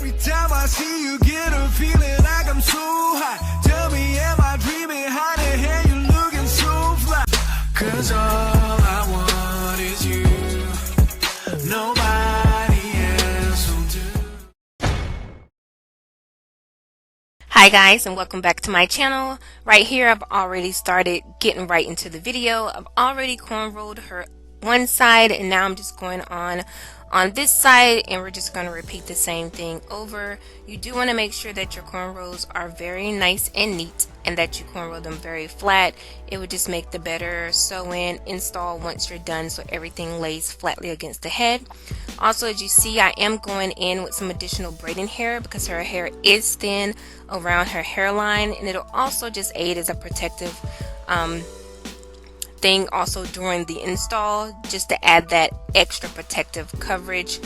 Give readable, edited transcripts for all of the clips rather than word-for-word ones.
Every time I see you, get a feeling like I'm so high. Tell me, am I dreaming? How the hell you looking so fly? 'Cause all I want is you. Nobody else will do. Hi guys, and welcome back to my channel. Right here I've already started getting right into the video. I've already cornrowed her one side, and now I'm just going on this side, and we're just going to repeat the same thing over. You do want to make sure that your cornrows are very nice and neat, and that you cornrow them very flat. It would just make the better sew-in install once you're done, so everything lays flatly against the head. Also, as you see, I am going in with some additional braiding hair because her hair is thin around her hairline, and it'll also just aid as a protective thing also during the install, just to add that extra protective coverage,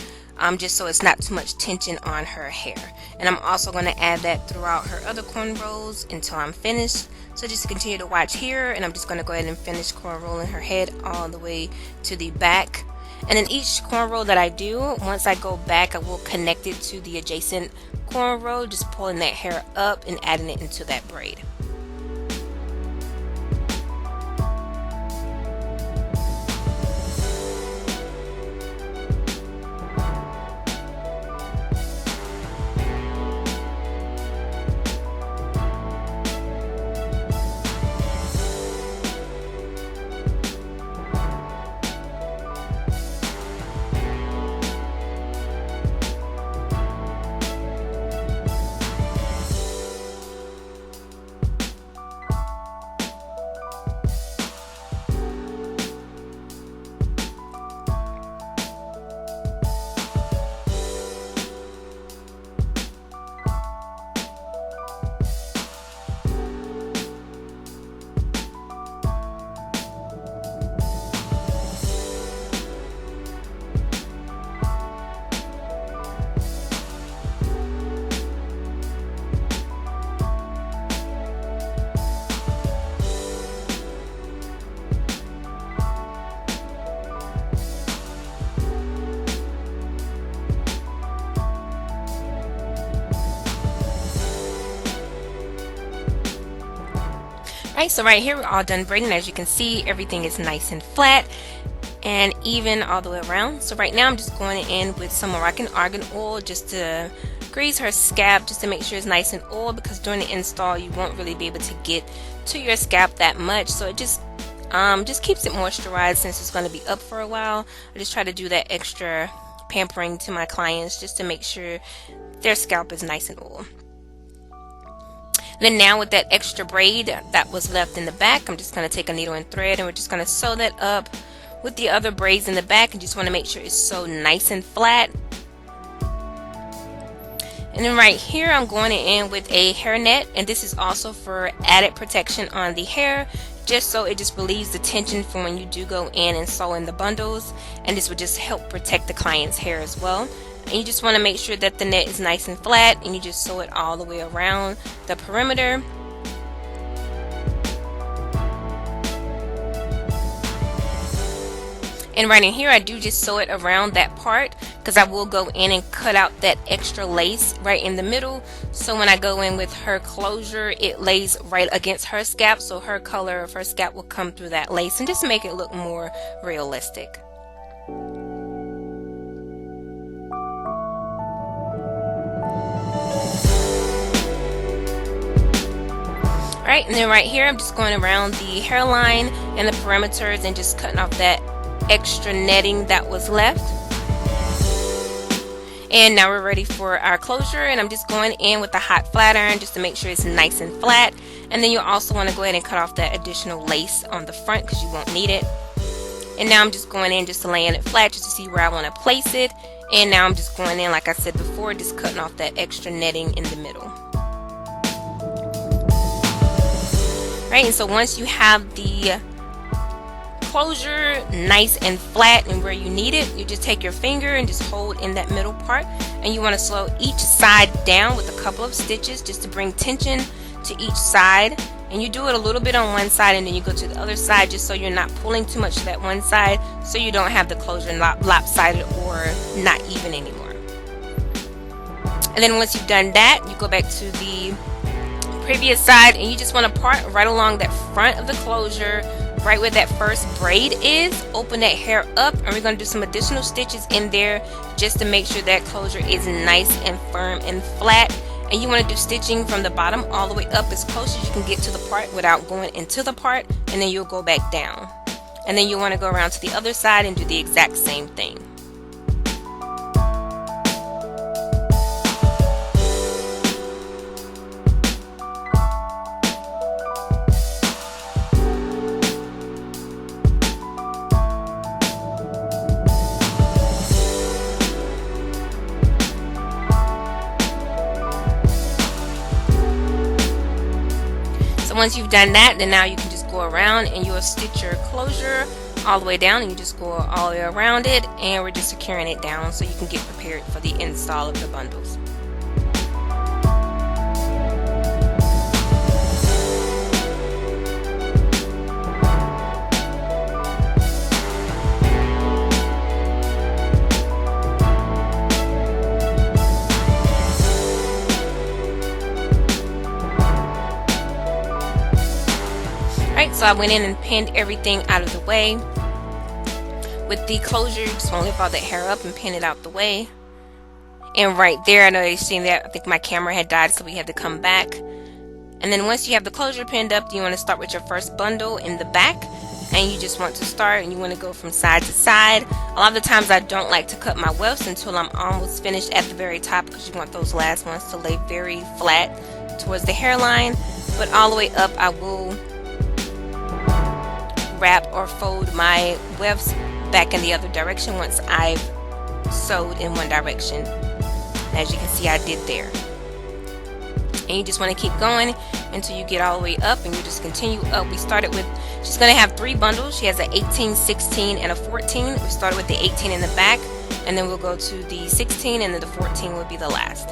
just so it's not too much tension on her hair. And I'm also going to add that throughout her other cornrows until I'm finished. So just continue to watch here, and I'm just going to go ahead and finish cornrolling her head all the way to the back. And in each cornrow that I do, once I go back, I will connect it to the adjacent cornrow, just pulling that hair up and adding it into that braid. Alright, so right here we're all done braiding. As you can see, everything is nice and flat and even all the way around. So right now I'm just going in with some Moroccan argan oil just to grease her scalp, just to make sure it's nice and oiled, because during the install you won't really be able to get to your scalp that much. So it just keeps it moisturized since it's going to be up for a while. I just try to do that extra pampering to my clients just to make sure their scalp is nice and oiled. Then now with that extra braid that was left in the back, I'm just going to take a needle and thread, and we're just going to sew that up with the other braids in the back, and just want to make sure it's so nice and flat. And then right here I'm going in with a hairnet, and this is also for added protection on the hair, just so it just relieves the tension from when you do go in and sew in the bundles, and this would just help protect the client's hair as well. And you just want to make sure that the net is nice and flat, and you just sew it all the way around the perimeter. And right in here I do just sew it around that part, because I will go in and cut out that extra lace right in the middle, so when I go in with her closure it lays right against her scalp, so her color of her scalp will come through that lace and just make it look more realistic. Right, and then right here I'm just going around the hairline and the perimeters and just cutting off that extra netting that was left. And now we're ready for our closure, and I'm just going in with the hot flat iron just to make sure it's nice and flat. And then you also want to go ahead and cut off that additional lace on the front because you won't need it. And now I'm just going in just to laying it flat just to see where I want to place it. And now I'm just going in, like I said before, just cutting off that extra netting in the middle. Right, and so once you have the closure nice and flat and where you need it, you just take your finger and just hold in that middle part, and you want to slow each side down with a couple of stitches just to bring tension to each side. And you do it a little bit on one side, and then you go to the other side just so you're not pulling too much to that one side, so you don't have the closure lopsided or not even anymore. And And then once you've done that, you go back to the previous side and you just want to part right along that front of the closure, right where that first braid is. Open that hair up, and we're going to do some additional stitches in there just to make sure that closure is nice and firm and flat. And you want to do stitching from the bottom all the way up as close as you can get to the part without going into the part, and then you'll go back down. And then you want to go around to the other side and do the exact same thing. So once you've done that, then now you can just go around and you'll stitch your closure all the way down, and you just go all the way around it, and we're just securing it down so you can get prepared for the install of the bundles. So I went in and pinned everything out of the way. With the closure, you just want to lift all that hair up and pin it out the way. And right there, I know you've seen that, I think my camera had died, so we had to come back. And then once you have the closure pinned up, you want to start with your first bundle in the back. And you just want to start and you want to go from side to side. A lot of the times I don't like to cut my wefts until I'm almost finished at the very top, because you want those last ones to lay very flat towards the hairline. But all the way up, I will wrap or fold my wefts back in the other direction once I've sewed in one direction. As you can see, I did there. And you just want to keep going until you get all the way up, and you just continue up. We started with, she's going to have 3 bundles. She has an 18, 16, and a 14. We started with the 18 in the back, and then we'll go to the 16, and then the 14 will be the last.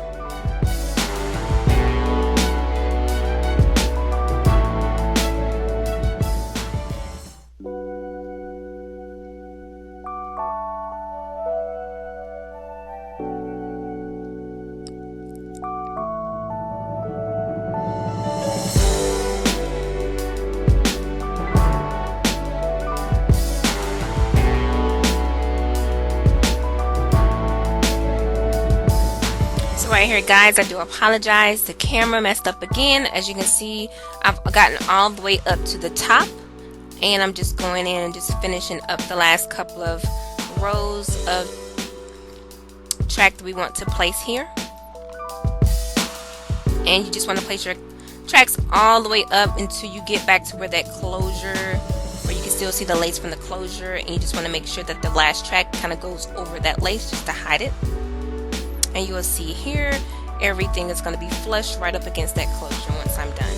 Right here, guys, I do apologize, the camera messed up again. As you can see, I've gotten all the way up to the top, and I'm just going in and just finishing up the last couple of rows of track that we want to place here. And you just want to place your tracks all the way up until you get back to where that closure, where you can still see the lace from the closure, and you just want to make sure that the last track kind of goes over that lace just to hide it. And you will see here, everything is going to be flush right up against that closure once I'm done.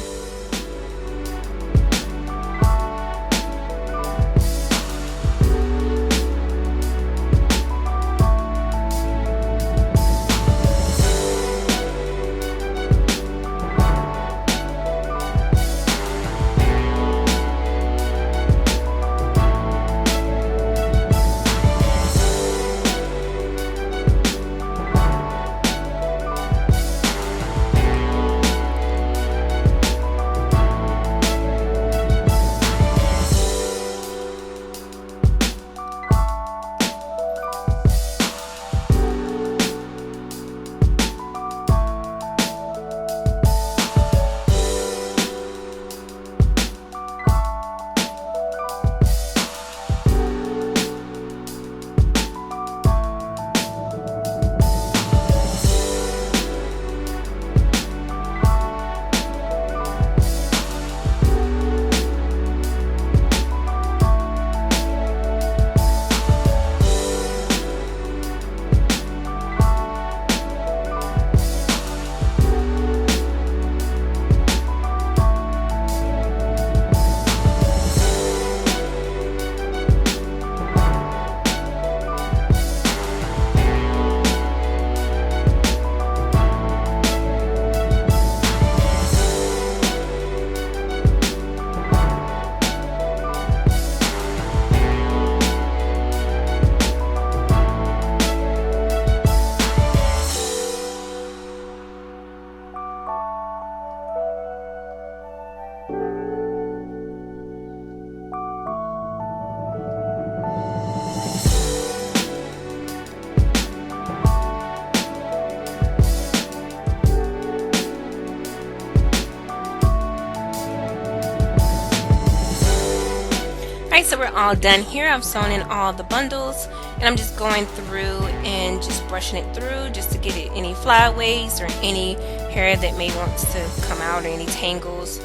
Alright, so we're all done here. I've sewn in all the bundles, and I'm just going through and just brushing it through just to get it any flyaways or any hair that may want to come out, or any tangles,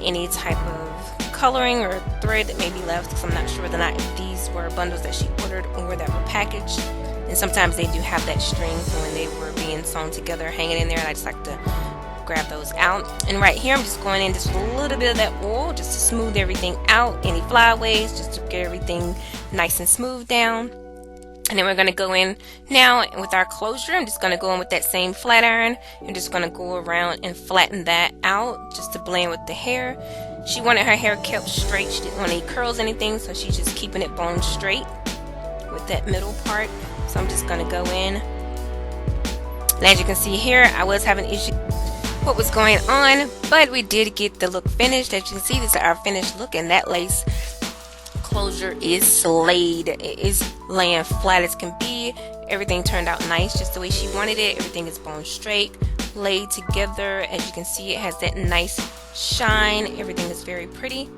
any type of coloring or thread that may be left, because I'm not sure whether or not if these were bundles that she ordered or that were packaged. And sometimes they do have that string when they were being sewn together hanging in there, and I just like to grab those out. And right here I'm just going in just a little bit of that wool just to smooth everything out, any flyaways, just to get everything nice and smooth down. And then we're going to go in now with our closure. I'm just going to go in with that same flat iron and just going to go around and flatten that out just to blend with the hair. She wanted her hair kept straight. She didn't want any curls, anything, so she's just keeping it bone straight with that middle part. So I'm just going to go in. And as you can see here, I was having issues what was going on, but we did get the look finished. As you can see, this is our finished look, and that lace closure is slayed. It is laying flat as can be. Everything turned out nice, just the way she wanted it. Everything is bone straight, laid together. As you can see, it has that nice shine. Everything is very pretty.